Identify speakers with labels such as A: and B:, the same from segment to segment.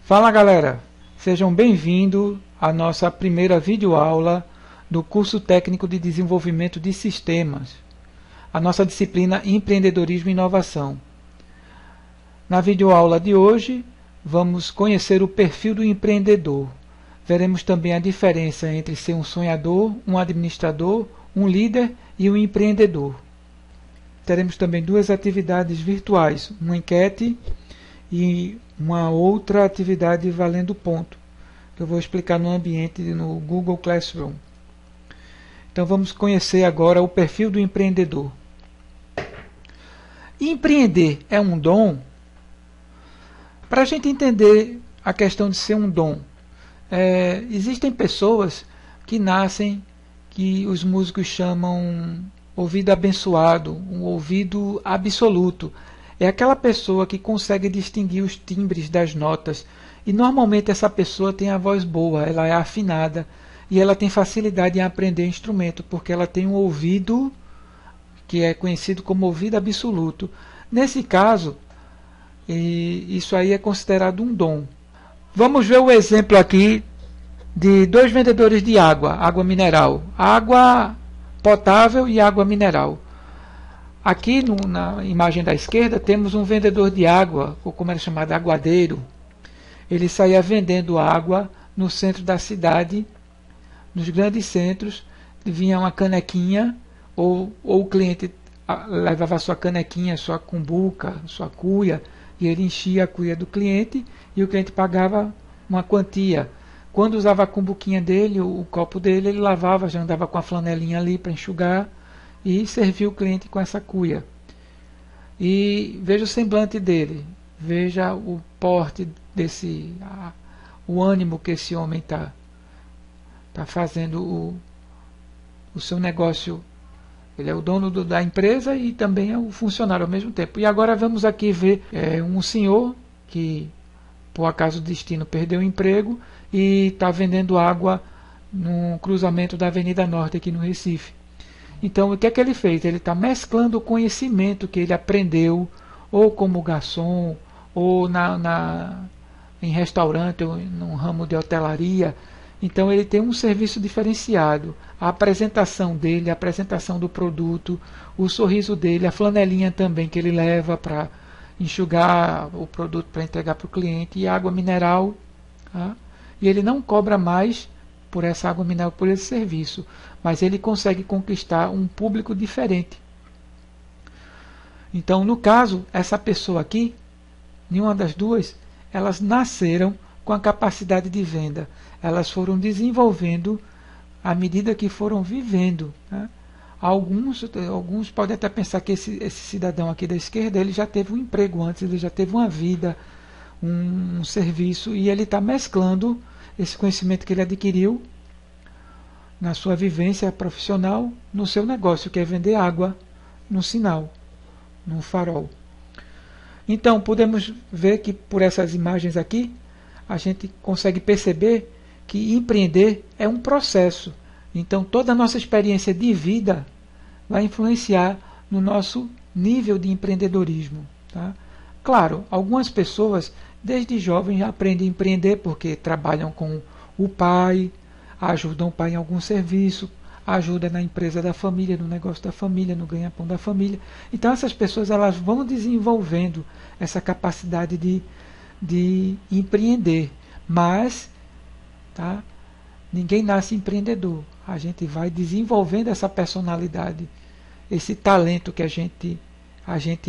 A: Fala galera, sejam bem-vindos à nossa primeira videoaula do curso técnico de desenvolvimento de sistemas, a nossa disciplina Empreendedorismo e Inovação. Na videoaula de hoje, vamos conhecer o perfil do empreendedor. Veremos também a diferença entre ser um sonhador, um administrador, um líder e um empreendedor. Teremos também duas atividades virtuais, uma enquete e uma outra atividade valendo ponto, que eu vou explicar no ambiente no Google Classroom. Então vamos conhecer agora o perfil do empreendedor. Empreender é um dom? Para a gente entender a questão de ser um dom, existem pessoas que nascem, que os músicos chamam ouvido abençoado, um ouvido absoluto. É aquela pessoa que consegue distinguir os timbres das notas. E normalmente essa pessoa tem a voz boa, ela é afinada e ela tem facilidade em aprender instrumento, porque ela tem um ouvido que é conhecido como ouvido absoluto. Nesse caso, isso aí é considerado um dom. Vamos ver o exemplo aqui de dois vendedores de água mineral, água potável e água mineral. Aqui na imagem da esquerda temos um vendedor de água, ou como era chamado, aguadeiro. Ele saía vendendo água no centro da cidade, nos grandes centros, vinha uma canequinha, ou o cliente levava sua canequinha, sua cumbuca, sua cuia, e ele enchia a cuia do cliente e o cliente pagava uma quantia. Quando usava a cumbuquinha dele, o copo dele, ele lavava, já andava com a flanelinha ali para enxugar, e serviu o cliente com essa cuia. E veja o semblante dele, veja o porte o ânimo que esse homem está fazendo o seu negócio. Ele é o dono da empresa e também é o funcionário ao mesmo tempo. E agora vamos aqui ver um senhor que, por acaso do destino, perdeu o emprego e está vendendo água no cruzamento da Avenida Norte aqui no Recife. Então, o que é que ele fez? Ele está mesclando o conhecimento que ele aprendeu, ou como garçom, ou em restaurante, ou no ramo de hotelaria. Então, ele tem um serviço diferenciado. A apresentação dele, a apresentação do produto, o sorriso dele, a flanelinha também que ele leva para enxugar o produto para entregar para o cliente, e água mineral. Tá? E ele não cobra mais por essa água mineral, por esse serviço, mas ele consegue conquistar um público diferente. Então, no caso, essa pessoa aqui, nenhuma das duas, elas nasceram com a capacidade de venda. Elas foram desenvolvendo à medida que foram vivendo. Né? Alguns podem até pensar que esse cidadão aqui da esquerda, ele já teve um emprego antes, ele já teve uma vida, um serviço, e ele está mesclando esse conhecimento que ele adquiriu na sua vivência profissional no seu negócio, que é vender água no sinal, no farol. Então, podemos ver que por essas imagens aqui, a gente consegue perceber que empreender é um processo. Então, toda a nossa experiência de vida vai influenciar no nosso nível de empreendedorismo. Tá? Claro, algumas pessoas, desde jovens, já aprendem a empreender porque trabalham com o pai, ajudam o pai em algum serviço, ajuda na empresa da família, no negócio da família, no ganha-pão da família. Então essas pessoas, elas vão desenvolvendo essa capacidade de empreender. Mas ninguém nasce empreendedor. A gente vai desenvolvendo essa personalidade, esse talento que a gente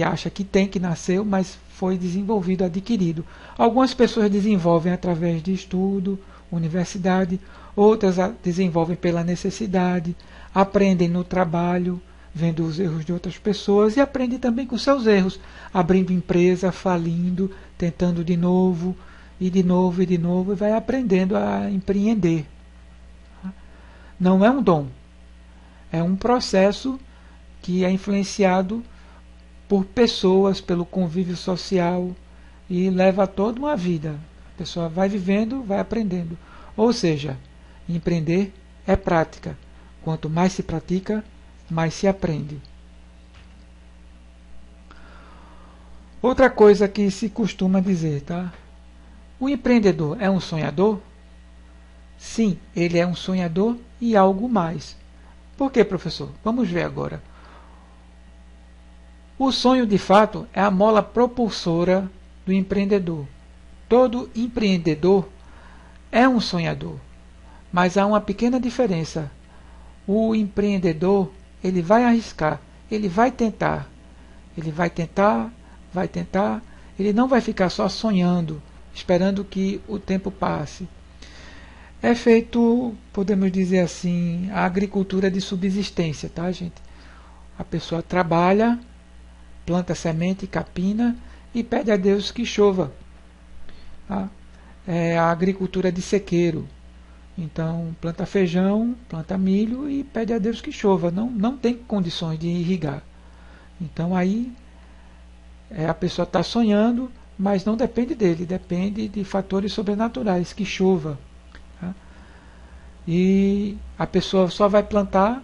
A: acha que tem, que nasceu, mas foi desenvolvido, adquirido. Algumas pessoas desenvolvem através de estudo, universidade, outras desenvolvem pela necessidade, aprendem no trabalho, vendo os erros de outras pessoas, e aprendem também com seus erros, abrindo empresa, falindo, tentando de novo, e de novo, e de novo, e vai aprendendo a empreender. Não é um dom, é um processo que é influenciado por pessoas, pelo convívio social, e leva toda uma vida. A pessoa vai vivendo, vai aprendendo. Ou seja, empreender é prática. Quanto mais se pratica, mais se aprende. Outra coisa que se costuma dizer, tá? O empreendedor é um sonhador? Sim, ele é um sonhador e algo mais. Por quê, professor? Vamos ver agora. O sonho, de fato, é a mola propulsora do empreendedor. Todo empreendedor é um sonhador, mas há uma pequena diferença. O empreendedor, ele vai arriscar, ele vai tentar, vai tentar, ele não vai ficar só sonhando, esperando que o tempo passe. É feito, podemos dizer assim, a agricultura de subsistência, tá, gente? A pessoa trabalha, planta semente, capina e pede a Deus que chova. Tá? É a agricultura de sequeiro. Então, planta feijão, planta milho e pede a Deus que chova. Não tem condições de irrigar. Então, aí a pessoa está sonhando, mas não depende dele, depende de fatores sobrenaturais, que chova. Tá? E a pessoa só vai plantar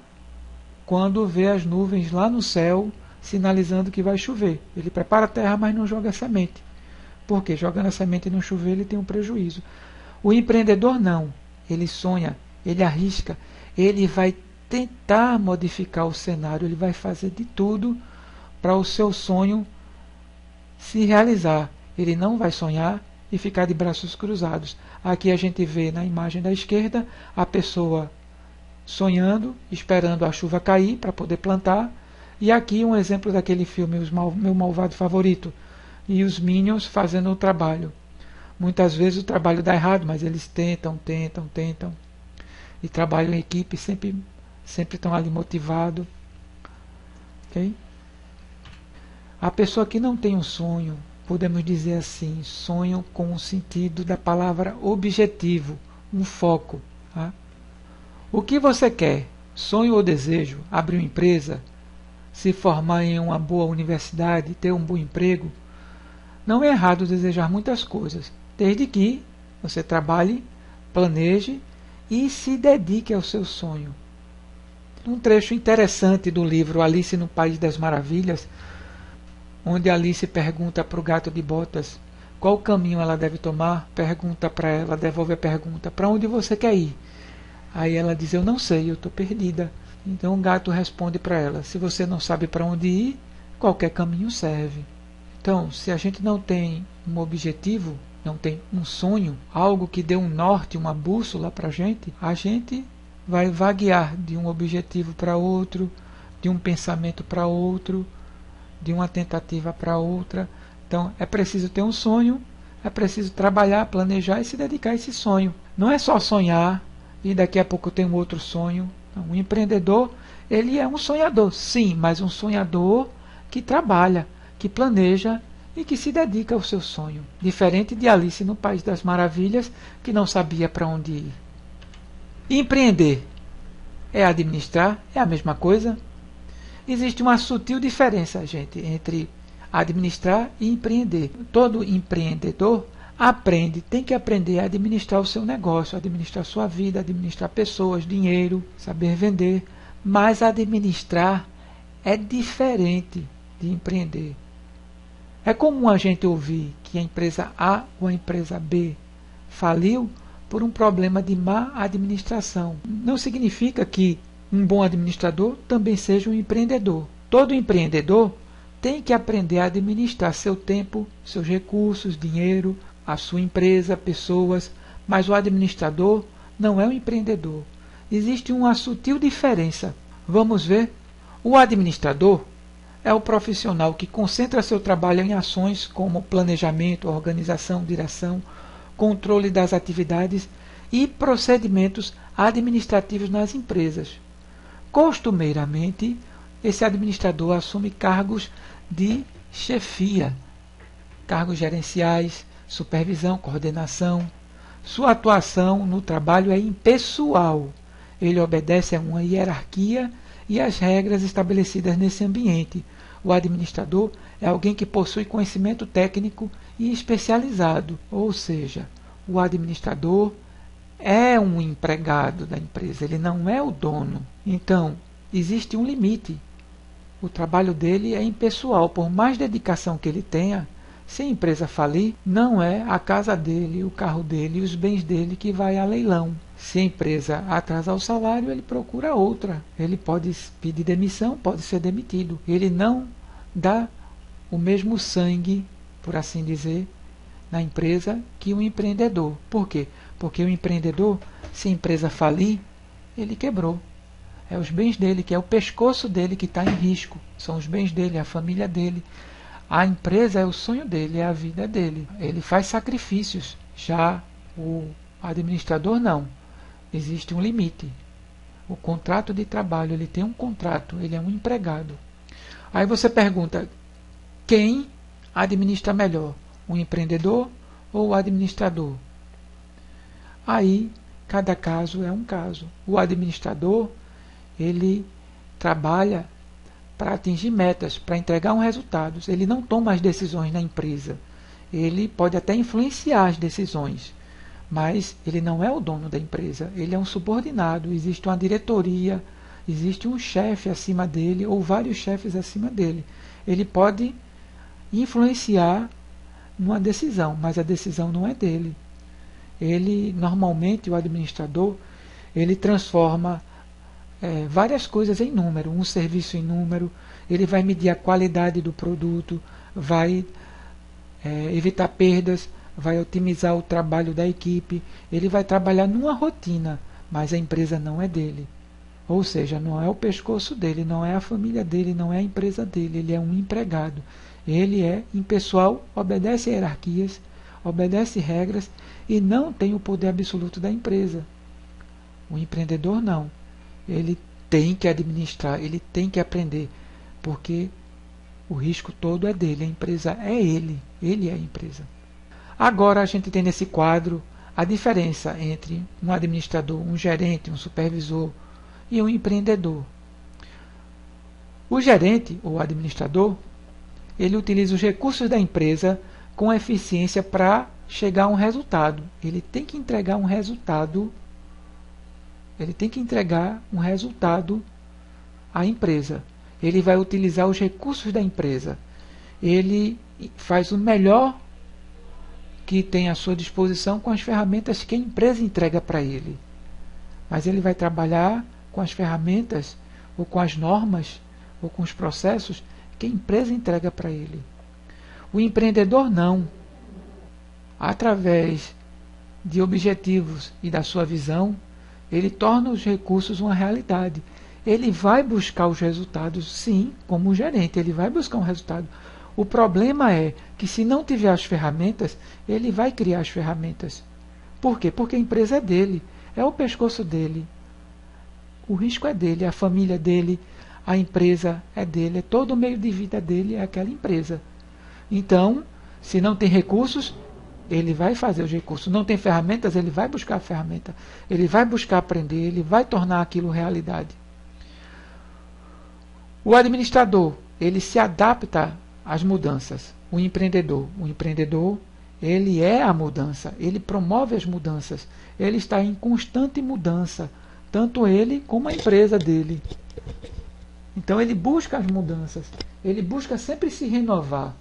A: quando vê as nuvens lá no céu sinalizando que vai chover. Ele prepara a terra, mas não joga a semente. Porque jogando a semente e não chover, ele tem um prejuízo. O empreendedor não. Ele sonha, ele arrisca, ele vai tentar modificar o cenário, ele vai fazer de tudo para o seu sonho se realizar. Ele não vai sonhar e ficar de braços cruzados. Aqui a gente vê na imagem da esquerda a pessoa sonhando, esperando a chuva cair para poder plantar. E aqui um exemplo daquele filme, Meu Malvado Favorito, e os Minions fazendo o trabalho. Muitas vezes o trabalho dá errado, mas eles tentam, e trabalham em equipe, sempre estão ali motivados. Okay? A pessoa que não tem um sonho, podemos dizer assim, sonho com o sentido da palavra objetivo, um foco. Tá? O que você quer? Sonho ou desejo? Abrir uma empresa? Se formar em uma boa universidade? Ter um bom emprego? Não é errado desejar muitas coisas, desde que você trabalhe, planeje e se dedique ao seu sonho. Um trecho interessante do livro Alice no País das Maravilhas, onde Alice pergunta para o gato de botas qual caminho ela deve tomar, pergunta para ela, devolve a pergunta: para onde você quer ir? Aí ela diz: eu não sei, eu estou perdida. Então o gato responde para ela: se você não sabe para onde ir, qualquer caminho serve. Então, se a gente não tem um objetivo, não tem um sonho, algo que dê um norte, uma bússola para a gente vai vaguear de um objetivo para outro, de um pensamento para outro, de uma tentativa para outra. Então, é preciso ter um sonho, é preciso trabalhar, planejar e se dedicar a esse sonho. Não é só sonhar e daqui a pouco eu tenho outro sonho. Não, um empreendedor, ele é um sonhador, sim, mas um sonhador que trabalha, que planeja e que se dedica ao seu sonho. Diferente de Alice no País das Maravilhas, que não sabia para onde ir. Empreender é administrar, é a mesma coisa. Existe uma sutil diferença, gente, entre administrar e empreender. Todo empreendedor aprende, tem que aprender a administrar o seu negócio, administrar sua vida, administrar pessoas, dinheiro, saber vender. Mas administrar é diferente de empreender. É comum a gente ouvir que a empresa A ou a empresa B faliu por um problema de má administração. Não significa que um bom administrador também seja um empreendedor. Todo empreendedor tem que aprender a administrar seu tempo, seus recursos, dinheiro, a sua empresa, pessoas, mas o administrador não é um empreendedor. Existe uma sutil diferença. Vamos ver? O administrador é o profissional que concentra seu trabalho em ações como planejamento, organização, direção, controle das atividades e procedimentos administrativos nas empresas. Costumeiramente, esse administrador assume cargos de chefia, cargos gerenciais, supervisão, coordenação. Sua atuação no trabalho é impessoal. Ele obedece a uma hierarquia e às regras estabelecidas nesse ambiente. O administrador é alguém que possui conhecimento técnico e especializado, ou seja, o administrador é um empregado da empresa, ele não é o dono. Então, existe um limite. O trabalho dele é impessoal, por mais dedicação que ele tenha, Se a empresa falir, não é a casa dele, o carro dele e os bens dele que vai a leilão. Se a empresa atrasar o salário, ele procura outra. Ele pode pedir demissão, pode ser demitido. Ele não dá o mesmo sangue, por assim dizer, na empresa que o empreendedor. Por quê? Porque o empreendedor, se a empresa falir, ele quebrou. É os bens dele, que é o pescoço dele que está em risco. São os bens dele, a família dele. A empresa é o sonho dele, é a vida dele. Ele faz sacrifícios. Já o administrador não. Existe um limite. O contrato de trabalho, ele tem um contrato, ele é um empregado. Aí você pergunta, quem administra melhor? O empreendedor ou o administrador? Aí, cada caso é um caso. O administrador, ele trabalha para atingir metas, para entregar resultados. Ele não toma as decisões na empresa. Ele pode até influenciar as decisões, mas ele não é o dono da empresa. Ele é um subordinado. Existe uma diretoria, existe um chefe acima dele ou vários chefes acima dele. Ele pode influenciar numa decisão, mas a decisão não é dele. Ele, normalmente, o administrador, ele transforma várias coisas em número, um serviço em número, ele vai medir a qualidade do produto, vai evitar perdas, vai otimizar o trabalho da equipe, ele vai trabalhar numa rotina, mas a empresa não é dele. Ou seja, não é o pescoço dele, não é a família dele, não é a empresa dele, ele é um empregado. Ele é impessoal, obedece a hierarquias, obedece regras e não tem o poder absoluto da empresa. O empreendedor não. Ele tem que administrar, ele tem que aprender, porque o risco todo é dele, a empresa é ele é a empresa. Agora a gente tem nesse quadro a diferença entre um administrador, um gerente, um supervisor e um empreendedor. O gerente, ou administrador, ele utiliza os recursos da empresa com eficiência para chegar a um resultado. Ele tem que entregar um resultado. Ele tem que entregar um resultado à empresa. Ele vai utilizar os recursos da empresa. Ele faz o melhor que tem à sua disposição com as ferramentas que a empresa entrega para ele. Mas ele vai trabalhar com as ferramentas, ou com as normas, ou com os processos que a empresa entrega para ele. O empreendedor não. Através de objetivos e da sua visão, ele torna os recursos uma realidade. Ele vai buscar os resultados, sim, como um gerente, ele vai buscar um resultado. O problema é que se não tiver as ferramentas, ele vai criar as ferramentas. Por quê? Porque a empresa é dele, é o pescoço dele. O risco é dele, a família dele, a empresa é dele, é todo o meio de vida dele, é aquela empresa. Então, se não tem recursos, ele vai fazer os recursos. Não tem ferramentas, ele vai buscar a ferramenta. Ele vai buscar aprender, ele vai tornar aquilo realidade. O administrador, ele se adapta às mudanças. O empreendedor, ele é a mudança, ele promove as mudanças. Ele está em constante mudança, tanto ele como a empresa dele. Então ele busca as mudanças, ele busca sempre se renovar.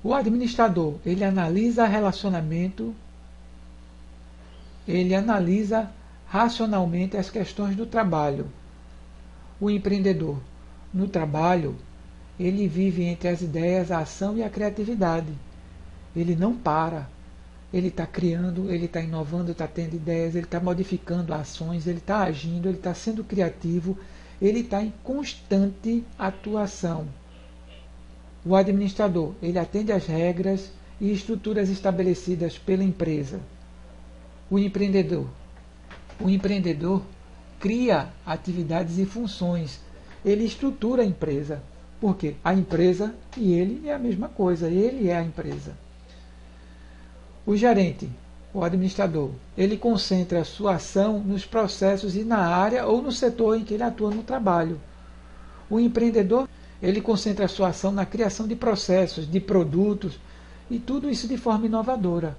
A: O administrador, ele analisa relacionamento, ele analisa racionalmente as questões do trabalho. O empreendedor, no trabalho, ele vive entre as ideias, a ação e a criatividade. Ele não para. Ele está criando, ele está inovando, está tendo ideias, ele está modificando ações, ele está agindo, ele está sendo criativo, ele está em constante atuação. O administrador, ele atende às regras e estruturas estabelecidas pela empresa. O empreendedor cria atividades e funções. Ele estrutura a empresa. Por quê? A empresa e ele é a mesma coisa, ele é a empresa. O gerente, o administrador, ele concentra a sua ação nos processos e na área ou no setor em que ele atua no trabalho. O empreendedor, ele concentra a sua ação na criação de processos, de produtos, e tudo isso de forma inovadora.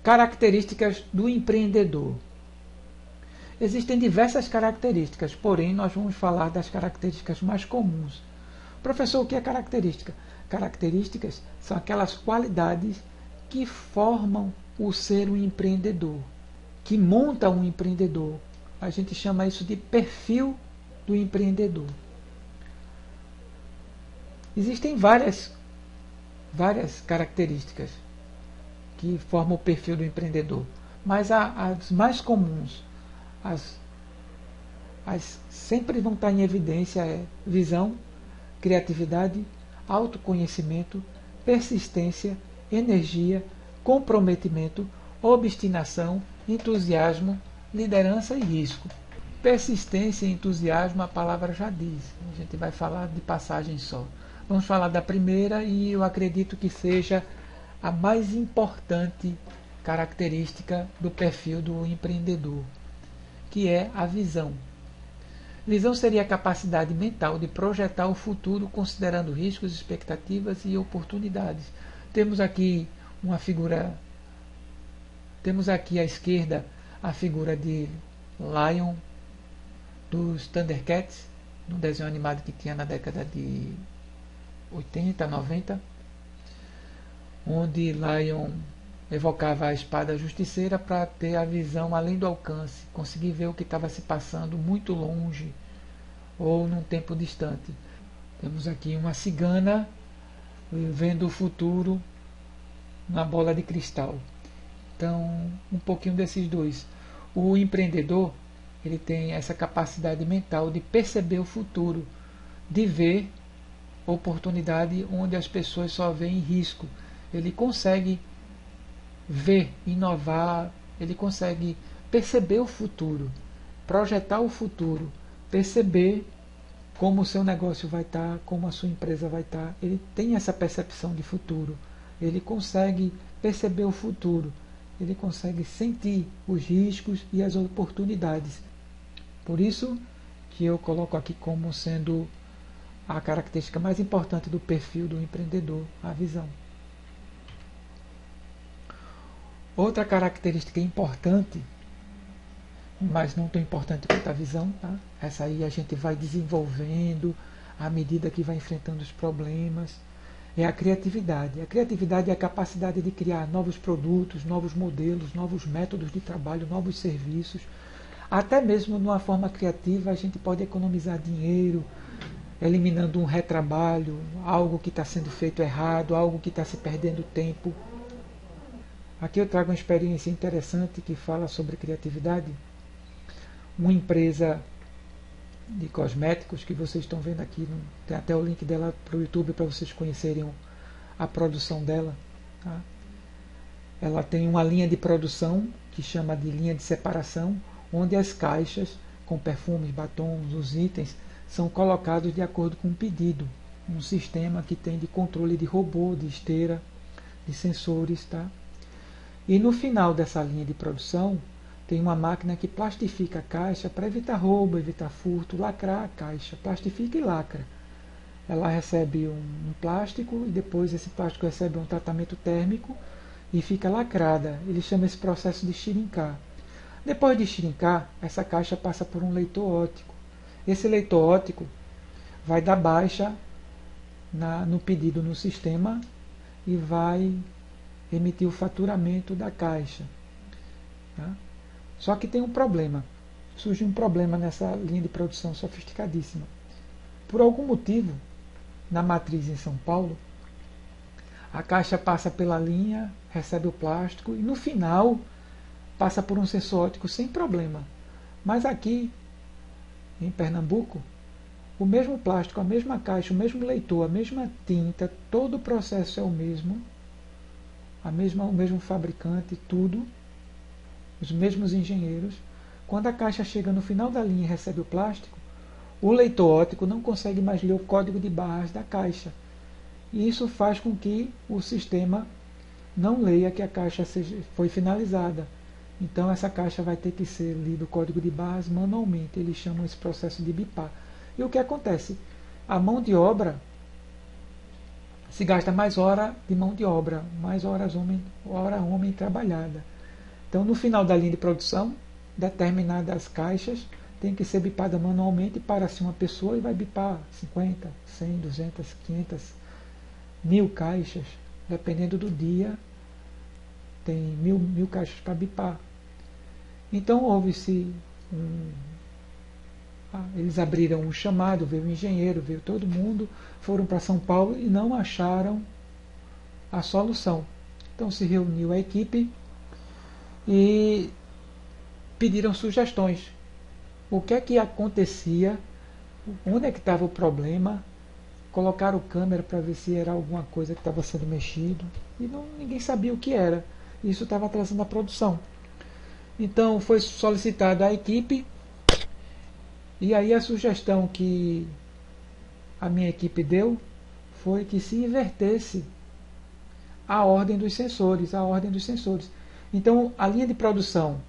A: Características do empreendedor. Existem diversas características, porém nós vamos falar das características mais comuns. Professor, o que é característica? Características são aquelas qualidades que formam o ser um empreendedor, que monta um empreendedor. A gente chama isso de perfil do empreendedor. Existem várias características que formam o perfil do empreendedor, mas as mais comuns, as sempre vão estar em evidência é visão, criatividade, autoconhecimento, persistência, energia, comprometimento, obstinação, entusiasmo, liderança e risco. Persistência e entusiasmo, a palavra já diz. A gente vai falar de passagem só. Vamos falar da primeira e eu acredito que seja a mais importante característica do perfil do empreendedor, que é a visão. Visão seria a capacidade mental de projetar o futuro considerando riscos, expectativas e oportunidades. Temos aqui à esquerda a figura de Lion dos Thundercats, no desenho animado que tinha na década de 80, 90, onde Lion evocava a espada justiceira para ter a visão além do alcance, conseguir ver o que estava se passando muito longe ou num tempo distante. Temos aqui uma cigana vendo o futuro na bola de cristal. Então, um pouquinho desses dois. O empreendedor, ele tem essa capacidade mental de perceber o futuro, de ver oportunidade onde as pessoas só veem risco. Ele consegue ver, inovar, ele consegue perceber o futuro, projetar o futuro, perceber como o seu negócio vai estar, como a sua empresa vai estar. Ele tem essa percepção de futuro, ele consegue perceber o futuro, ele consegue sentir os riscos e as oportunidades. Por isso que eu coloco aqui como sendo a característica mais importante do perfil do empreendedor, a visão. Outra característica importante, mas não tão importante quanto a visão, tá? Essa aí a gente vai desenvolvendo à medida que vai enfrentando os problemas, é a criatividade. A criatividade é a capacidade de criar novos produtos, novos modelos, novos métodos de trabalho, novos serviços. Até mesmo de uma forma criativa a gente pode economizar dinheiro, eliminando um retrabalho, algo que está sendo feito errado, algo que está se perdendo tempo. Aqui eu trago uma experiência interessante que fala sobre criatividade. Uma empresa de cosméticos que vocês estão vendo aqui, tem até o link dela para o YouTube para vocês conhecerem a produção dela. Tá? Ela tem uma linha de produção que chama de linha de separação, onde as caixas com perfumes, batons, os itens são colocados de acordo com o pedido. Um sistema que tem de controle de robô, de esteira, de sensores. Tá? E no final dessa linha de produção, tem uma máquina que plastifica a caixa para evitar roubo, evitar furto, lacrar a caixa. Plastifica e lacra. Ela recebe um plástico e depois esse plástico recebe um tratamento térmico e fica lacrada. Ele chama esse processo de shrincar. Depois de shrincar, essa caixa passa por um leitor óptico. Esse leitor óptico vai dar baixa no pedido no sistema e vai emitir o faturamento da caixa. Tá? Só que tem um problema. Surge um problema nessa linha de produção sofisticadíssima. Por algum motivo, na matriz em São Paulo, a caixa passa pela linha, recebe o plástico e no final passa por um sensor óptico sem problema. Mas aqui, em Pernambuco, o mesmo plástico, a mesma caixa, o mesmo leitor, a mesma tinta, todo o processo é o mesmo, o mesmo fabricante, tudo, os mesmos engenheiros. Quando a caixa chega no final da linha e recebe o plástico, o leitor óptico não consegue mais ler o código de barras da caixa. E isso faz com que o sistema não leia que a caixa foi finalizada. Então essa caixa vai ter que ser lido o código de barras manualmente. Eles chamam esse processo de bipar. E o que acontece? A mão de obra se gasta mais hora de mão de obra, mais hora homem trabalhada. Então no final da linha de produção, determinadas caixas têm que ser bipadas manualmente para-se uma pessoa e vai bipar 50, 100, 200, 500, 1000 caixas, dependendo do dia, tem mil caixas para bipar. Então houve-se eles abriram um chamado, veio o engenheiro, veio todo mundo, foram para São Paulo e não acharam a solução. Então se reuniu a equipe e pediram sugestões. O que é que acontecia, onde é que estava o problema, colocaram câmera para ver se era alguma coisa que estava sendo mexido e ninguém sabia o que era. Isso estava atrasando a produção. Então foi solicitada a equipe e aí a sugestão que a minha equipe deu foi que se invertesse a ordem dos sensores, Então a linha de produção,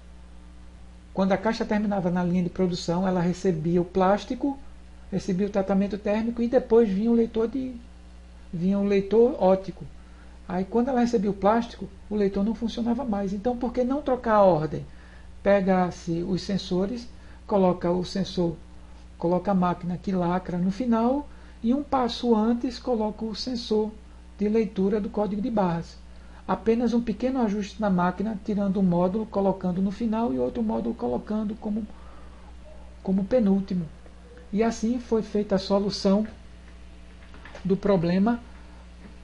A: quando a caixa terminava na linha de produção, ela recebia o plástico, recebia o tratamento térmico e depois vinha o leitor óptico. Aí quando ela recebia o plástico, o leitor não funcionava mais. Então por que não trocar a ordem? Pega-se os sensores, coloca o sensor, coloca a máquina que lacra no final e um passo antes coloca o sensor de leitura do código de barras. Apenas um pequeno ajuste na máquina, tirando um módulo, colocando no final e outro módulo colocando como penúltimo. E assim foi feita a solução do problema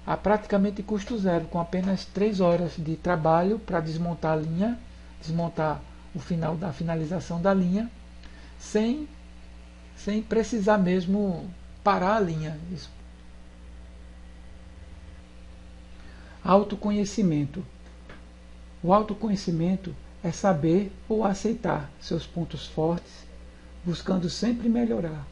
A: a praticamente custo zero, com apenas 3 horas de trabalho para desmontar a linha, desmontar o final da finalização da linha, sem precisar mesmo parar a linha. Isso. Autoconhecimento. O autoconhecimento é saber ou aceitar seus pontos fortes, buscando sempre melhorar.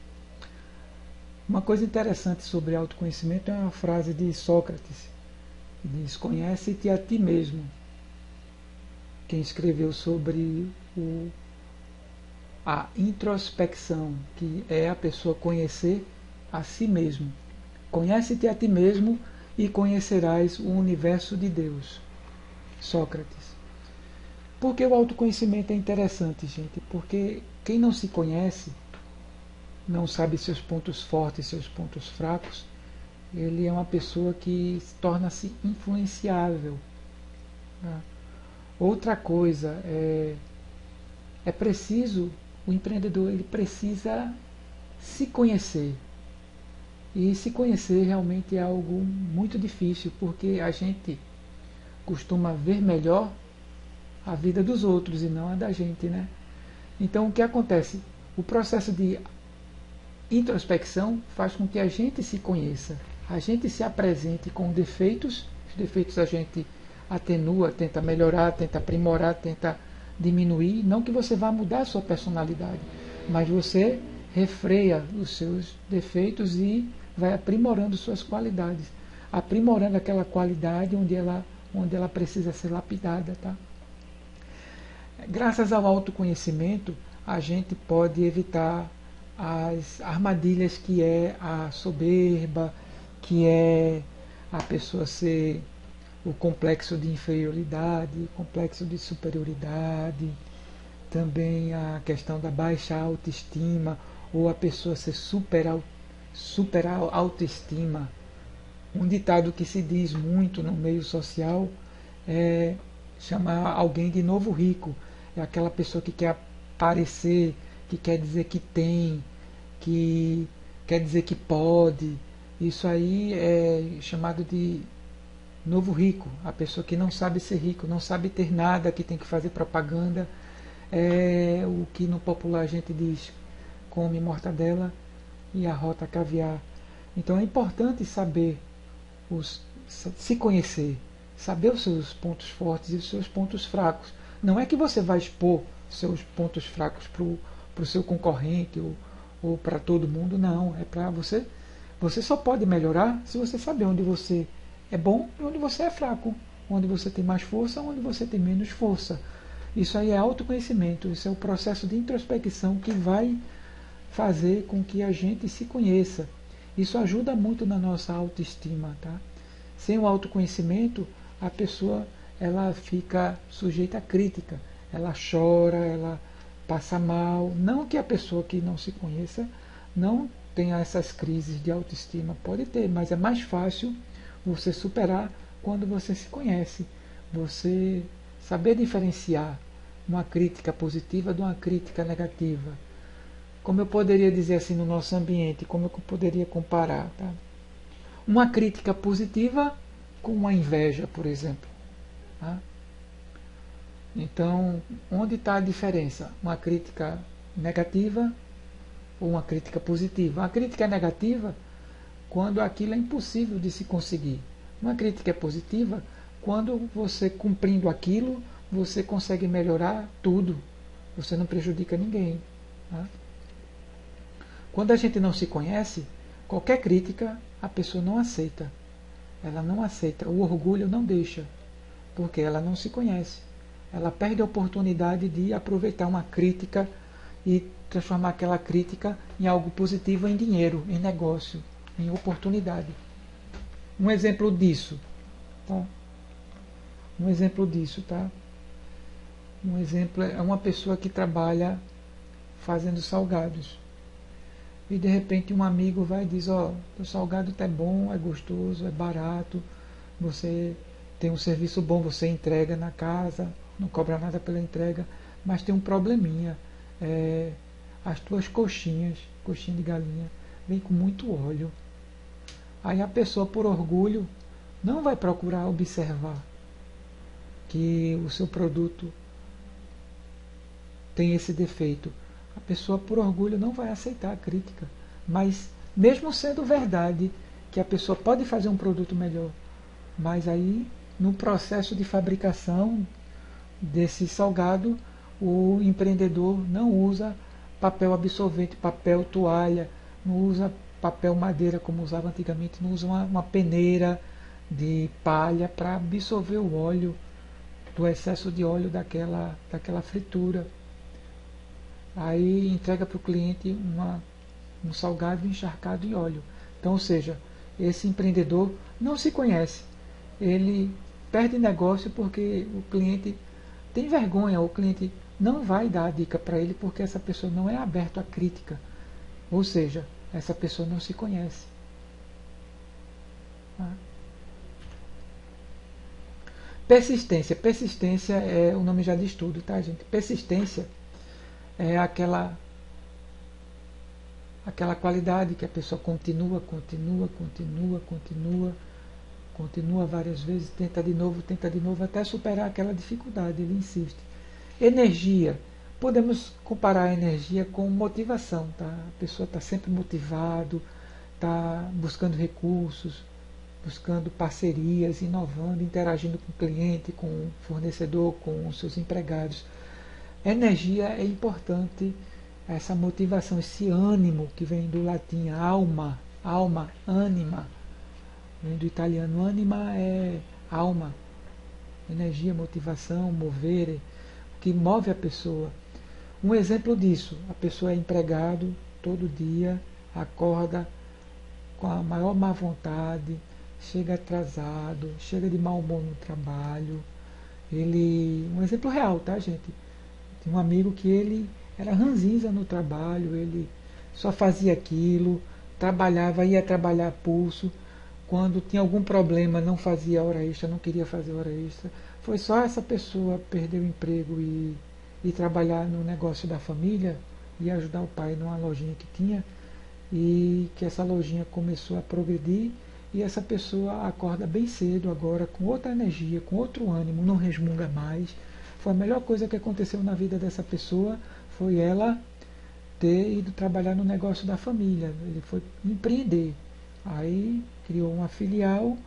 A: Uma coisa interessante sobre autoconhecimento é uma frase de Sócrates, que diz: conhece-te a ti mesmo. Quem escreveu sobre a introspecção, que é a pessoa conhecer a si mesmo. Conhece-te a ti mesmo e conhecerás o universo de Deus. Sócrates. Por que o autoconhecimento é interessante, gente? Porque quem não se conhece, não sabe seus pontos fortes e seus pontos fracos, ele é uma pessoa que torna-se influenciável. Outra coisa, é preciso, o empreendedor ele precisa se conhecer. E se conhecer realmente é algo muito difícil, porque a gente costuma ver melhor a vida dos outros e não a da gente, né? Então o que acontece? O processo de introspecção faz com que a gente se conheça, a gente se apresente com defeitos, os defeitos a gente atenua, tenta melhorar, tenta aprimorar, tenta diminuir, não que você vá mudar a sua personalidade, mas você refreia os seus defeitos e vai aprimorando suas qualidades, aprimorando aquela qualidade onde ela precisa ser lapidada, tá? Graças ao autoconhecimento, a gente pode evitar as armadilhas que é a soberba, que é a pessoa ser o complexo de inferioridade, complexo de superioridade, também a questão da baixa autoestima, ou a pessoa ser super autoestima. Um ditado que se diz muito no meio social é chamar alguém de novo rico. É aquela pessoa que quer aparecer, que quer dizer que tem, que quer dizer que pode. Isso aí é chamado de novo rico. A pessoa que não sabe ser rico, não sabe ter nada, que tem que fazer propaganda. É o que no popular a gente diz: come mortadela e arrota caviar. Então é importante saber, se conhecer, saber os seus pontos fortes e os seus pontos fracos. Não é que você vai expor seus pontos fracos para o seu concorrente ou para todo mundo, não. É para você. Você só pode melhorar se você saber onde você é bom e onde você é fraco, onde você tem mais força, onde você tem menos força. Isso aí é autoconhecimento, isso é o processo de introspecção que vai fazer com que a gente se conheça. Isso ajuda muito na nossa autoestima, tá? Sem o autoconhecimento, a pessoa ela fica sujeita à crítica, ela chora, passa mal. Não que a pessoa que não se conheça não tenha essas crises de autoestima, pode ter, mas é mais fácil você superar quando você se conhece. Você saber diferenciar uma crítica positiva de uma crítica negativa. Como eu poderia dizer assim no nosso ambiente, como eu poderia comparar? Tá? Uma crítica positiva com uma inveja, por exemplo. Tá? Então, onde está a diferença? Uma crítica negativa ou uma crítica positiva? A crítica é negativa quando aquilo é impossível de se conseguir. Uma crítica é positiva quando você, cumprindo aquilo, você consegue melhorar tudo. Você não prejudica ninguém. Tá? Quando a gente não se conhece, qualquer crítica a pessoa não aceita. Ela não aceita. O orgulho não deixa, porque ela não se conhece. Ela perde a oportunidade de aproveitar uma crítica e transformar aquela crítica em algo positivo, em dinheiro, em negócio, em oportunidade. Um exemplo disso, tá? Um exemplo disso, tá? Um exemplo é uma pessoa que trabalha fazendo salgados. E de repente um amigo vai e diz, ó, o salgado tá bom, é gostoso, é barato, você tem um serviço bom, você entrega na casa, não cobra nada pela entrega, mas tem um probleminha. As tuas coxinha de galinha, vem com muito óleo. Aí a pessoa, por orgulho, não vai procurar observar que o seu produto tem esse defeito. A pessoa, por orgulho, não vai aceitar a crítica. Mas, mesmo sendo verdade que a pessoa pode fazer um produto melhor, mas aí, no processo de fabricação desse salgado, o empreendedor não usa papel absorvente, papel toalha, não usa papel madeira como usava antigamente, não usa uma peneira de palha para absorver o óleo, do excesso de óleo daquela fritura. Aí entrega para o cliente um salgado encharcado em óleo. Então, ou seja, esse empreendedor não se conhece. Ele perde negócio porque o cliente tem vergonha, o cliente não vai dar a dica para ele porque essa pessoa não é aberta à crítica. Ou seja, essa pessoa não se conhece. Tá? Persistência. Persistência é, o nome já diz tudo, tá, gente? Persistência é aquela qualidade que a pessoa continua várias vezes, tenta de novo, até superar aquela dificuldade, ele insiste. Energia. Podemos comparar a energia com motivação, tá? A pessoa está sempre motivado, está buscando recursos, buscando parcerias, inovando, interagindo com o cliente, com o fornecedor, com os seus empregados. Energia é importante, essa motivação, esse ânimo que vem do latim alma, anima, vem do italiano, anima é alma, energia, motivação, movere, o que move a pessoa. Um exemplo disso, a pessoa é empregado todo dia, acorda com a maior má vontade, chega atrasado, chega de mau humor no trabalho. Um exemplo real, tá, gente? Tem um amigo que ele era ranzinza no trabalho, ele só fazia aquilo, ia trabalhar a pulso. Quando tinha algum problema, não fazia hora extra, não queria fazer hora extra. Foi só essa pessoa perder o emprego e trabalhar no negócio da família e ajudar o pai numa lojinha que tinha, e que essa lojinha começou a progredir, e essa pessoa acorda bem cedo agora, com outra energia, com outro ânimo, não resmunga mais. Foi a melhor coisa que aconteceu na vida dessa pessoa, foi ela ter ido trabalhar no negócio da família. Ele foi empreender. Aí criou uma filial,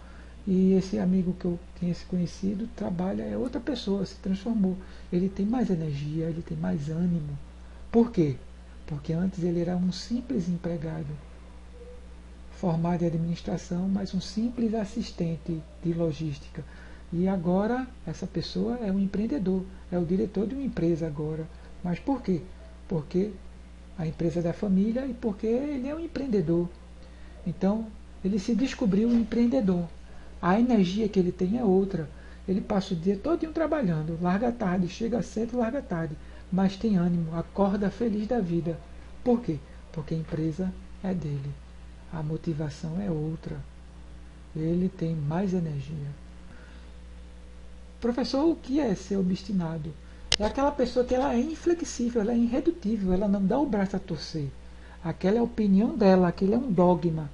A: e esse amigo que eu tinha se conhecido trabalha, é outra pessoa, se transformou. Ele tem mais energia, ele tem mais ânimo. Por quê? Porque antes ele era um simples empregado, formado em administração, mas um simples assistente de logística. E agora essa pessoa é um empreendedor, é o diretor de uma empresa agora. Mas por quê? Porque a empresa é da família e porque ele é um empreendedor. Então, ele se descobriu um empreendedor. A energia que ele tem é outra. Ele passa o dia todinho trabalhando, larga tarde, chega cedo, larga tarde. mas tem ânimo, acorda feliz da vida. Por quê? Porque a empresa é dele. A motivação é outra. Ele tem mais energia. Professor, o que é ser obstinado? É aquela pessoa que ela é inflexível, ela é irredutível, ela não dá o braço a torcer. Aquela é a opinião dela, aquele é um dogma.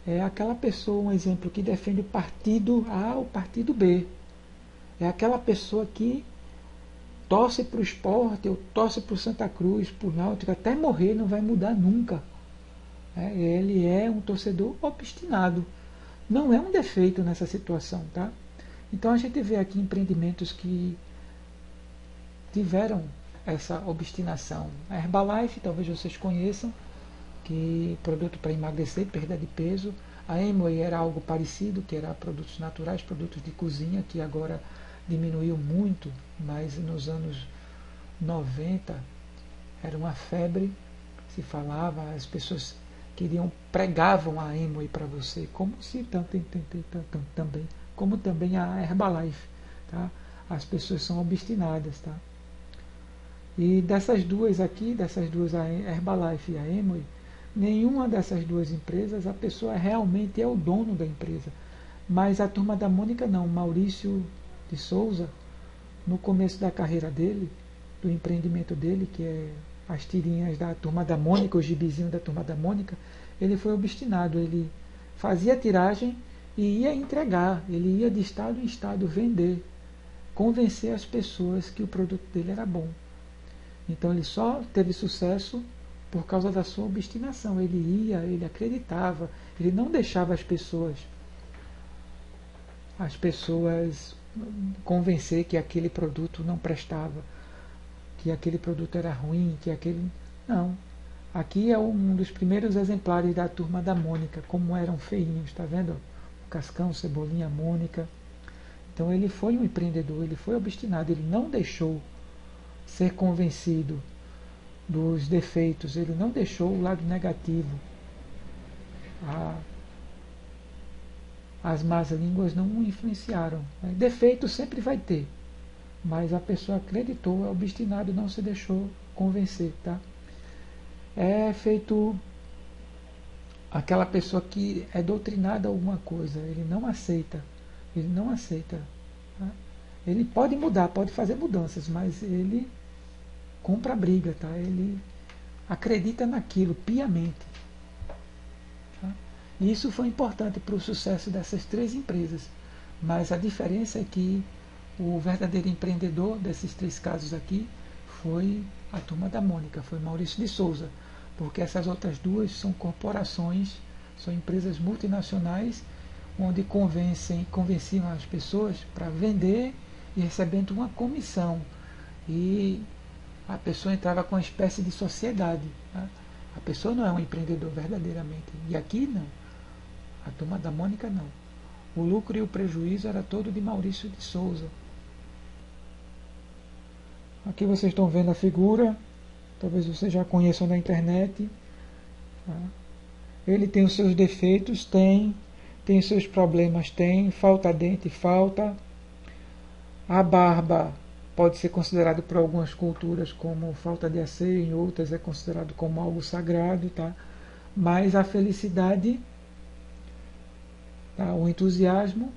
A: É aquela pessoa, um exemplo, que defende o partido A ou o partido B. É aquela pessoa que torce para o Sport, ou torce para o Santa Cruz, para o Náutico, até morrer não vai mudar nunca. Ele é um torcedor obstinado. Não é um defeito nessa situação, tá? Então a gente vê aqui empreendimentos que tiveram essa obstinação. A Herbalife, talvez vocês conheçam, que produto para emagrecer, perda de peso. A Amway era algo parecido, que era produtos naturais, produtos de cozinha, que agora diminuiu muito, mas nos anos 90 era uma febre, se falava, as pessoas pregavam a Amway para você, como se também, como também a Herbalife, tá? As pessoas são obstinadas, tá? E dessas duas aqui, a Herbalife e a Amway, nenhuma dessas duas empresas a pessoa realmente é o dono da empresa. Mas a Turma da Mônica não. Maurício de Souza, no começo da carreira dele, do empreendimento dele, que é as tirinhas da Turma da Mônica, o gibizinho da Turma da Mônica, ele foi obstinado. Ele fazia tiragem e ia entregar. Ele ia de estado em estado vender, convencer as pessoas que o produto dele era bom. Então ele só teve sucesso por causa da sua obstinação. Ele ia, ele acreditava, ele não deixava as pessoas convencer que aquele produto não prestava, que aquele produto era ruim, que aquele... Não. Aqui é um dos primeiros exemplares da Turma da Mônica, como eram feinhos, tá vendo? O Cascão, Cebolinha, Mônica. Então ele foi um empreendedor, ele foi obstinado, ele não deixou ser convencido dos defeitos, ele não deixou o lado negativo. As más línguas não o influenciaram. Defeito sempre vai ter, mas a pessoa acreditou, é obstinado, não se deixou convencer, tá? É feito aquela pessoa que é doutrinada a alguma coisa, ele não aceita, tá? Ele pode mudar, pode fazer mudanças, mas ele compra a briga, tá? Ele acredita naquilo piamente. Tá? E isso foi importante para o sucesso dessas três empresas. Mas a diferença é que o verdadeiro empreendedor desses três casos aqui foi a Turma da Mônica, foi Maurício de Souza, porque essas outras duas são corporações, são empresas multinacionais, onde convenciam as pessoas para vender e recebendo uma comissão. E a pessoa entrava com uma espécie de sociedade. Tá? A pessoa não é um empreendedor verdadeiramente. E aqui não. A Turma da Mônica não. O lucro e o prejuízo era todo de Maurício de Souza. Aqui vocês estão vendo a figura. Talvez vocês já conheçam da internet. Tá? Ele tem os seus defeitos, tem os seus problemas, tem. Falta dente, falta. A barba pode ser considerado por algumas culturas como falta de asseio, em outras é considerado como algo sagrado, tá? Mas a felicidade, tá? O entusiasmo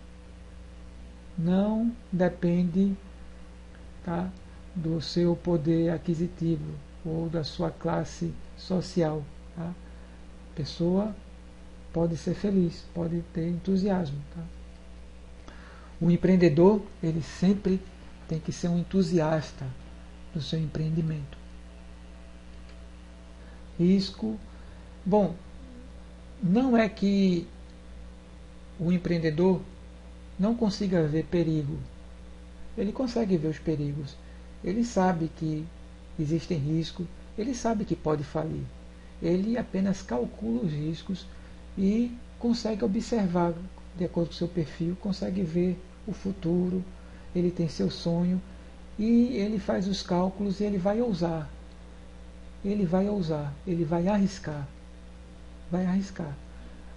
A: não depende, tá? Do seu poder aquisitivo ou da sua classe social, tá? A pessoa pode ser feliz, pode ter entusiasmo, tá? O empreendedor, ele sempre tem que ser um entusiasta do seu empreendimento. Risco. Bom, não é que o empreendedor não consiga ver perigo. Ele consegue ver os perigos. Ele sabe que existem riscos. Ele sabe que pode falir. Ele apenas calcula os riscos e consegue observar, de acordo com o seu perfil, consegue ver o futuro. Ele tem seu sonho e ele faz os cálculos e ele vai ousar. Ele vai arriscar.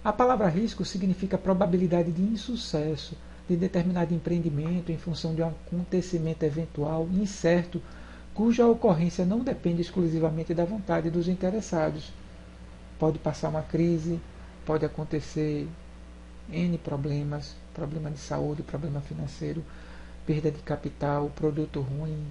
A: A palavra risco significa probabilidade de insucesso de determinado empreendimento em função de um acontecimento eventual, incerto, cuja ocorrência não depende exclusivamente da vontade dos interessados. Pode passar uma crise, pode acontecer N problemas, problema de saúde, problema financeiro, perda de capital, produto ruim,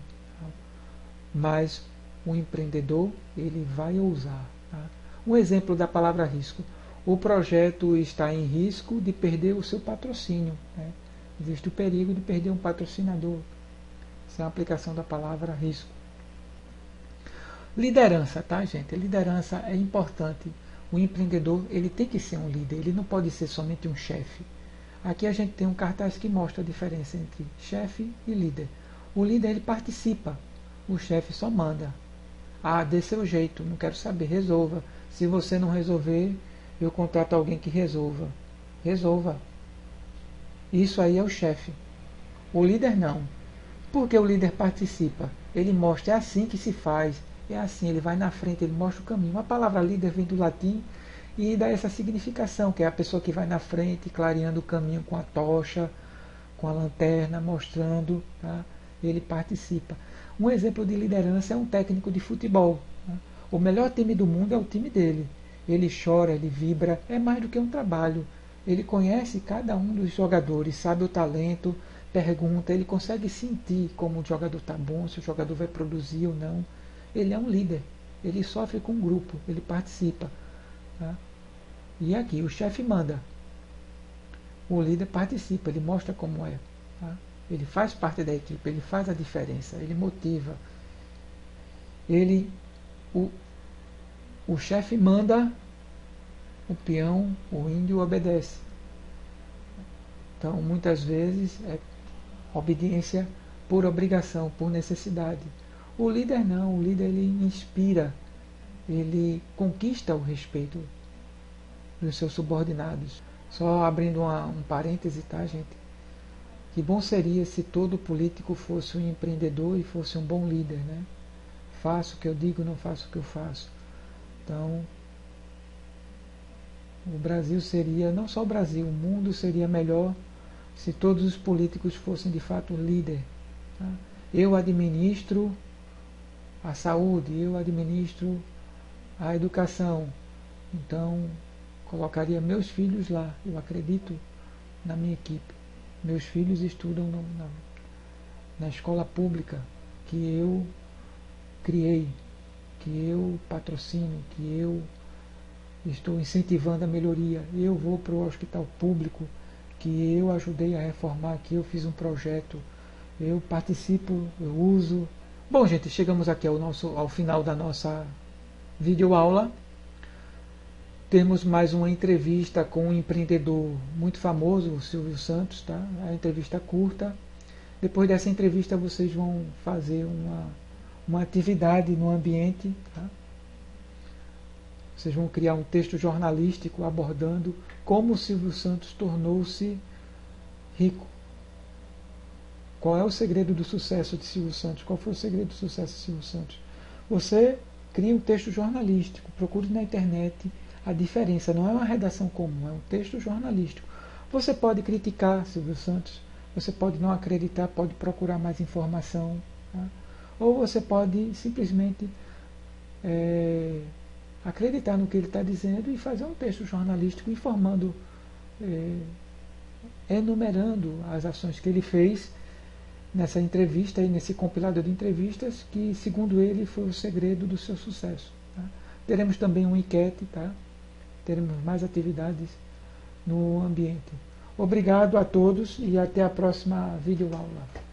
A: mas o empreendedor ele vai ousar. Tá? Um exemplo da palavra risco. O projeto está em risco de perder o seu patrocínio. Né? Existe o perigo de perder um patrocinador. Essa é a aplicação da palavra risco. Liderança, tá, gente? Liderança é importante. O empreendedor ele tem que ser um líder, ele não pode ser somente um chefe. Aqui a gente tem um cartaz que mostra a diferença entre chefe e líder. O líder ele participa, o chefe só manda. Ah, dê seu jeito, não quero saber, resolva. Se você não resolver, eu contrato alguém que resolva. Resolva. Isso aí é o chefe. O líder não. Porque o líder participa. Ele mostra, é assim que se faz. É assim, ele vai na frente, ele mostra o caminho. A palavra líder vem do latim e dá essa significação, que é a pessoa que vai na frente, clareando o caminho com a tocha, com a lanterna, mostrando, tá? Ele participa. Um exemplo de liderança é um técnico de futebol. Tá? O melhor time do mundo é o time dele. Ele chora, ele vibra, é mais do que um trabalho. Ele conhece cada um dos jogadores, sabe o talento, pergunta, ele consegue sentir como o jogador está bom, se o jogador vai produzir ou não. Ele é um líder, ele sofre com um grupo, ele participa. Tá? E aqui, o chefe manda. O líder participa, ele mostra como é. Tá? Ele faz parte da equipe, ele faz a diferença, ele motiva. O chefe manda, o peão, o índio obedece. Então, muitas vezes, é obediência por obrigação, por necessidade. O líder não, o líder ele inspira, ele conquista o respeito dos seus subordinados. Só abrindo um parêntese, tá, gente? Que bom seria se todo político fosse um empreendedor e fosse um bom líder, né? Faço o que eu digo, não faço o que eu faço. Então, o Brasil seria, não só o Brasil, o mundo seria melhor se todos os políticos fossem de fato líder. Tá? Eu administro a saúde, eu administro a educação. Então, colocaria meus filhos lá. Eu acredito na minha equipe. Meus filhos estudam na escola pública que eu criei, que eu patrocino, que eu estou incentivando a melhoria. Eu vou para o hospital público, que eu ajudei a reformar, que eu fiz um projeto, eu participo, eu uso. Bom, gente, chegamos aqui ao final da nossa videoaula. Temos mais uma entrevista com um empreendedor muito famoso, o Silvio Santos, tá? A entrevista curta. Depois dessa entrevista vocês vão fazer uma atividade no ambiente, tá? Vocês vão criar um texto jornalístico abordando como o Silvio Santos tornou-se rico. Qual é o segredo do sucesso de Silvio Santos? Qual foi o segredo do sucesso de Silvio Santos? Você cria um texto jornalístico, procure na internet a diferença. Não é uma redação comum, é um texto jornalístico. Você pode criticar Silvio Santos, você pode não acreditar, pode procurar mais informação, tá? Ou você pode simplesmente acreditar no que ele está dizendo e fazer um texto jornalístico informando, enumerando as ações que ele fez nessa entrevista e nesse compilado de entrevistas que, segundo ele, foi o segredo do seu sucesso. Tá? Teremos também um enquete, tá? Teremos mais atividades no ambiente. Obrigado a todos e até a próxima videoaula.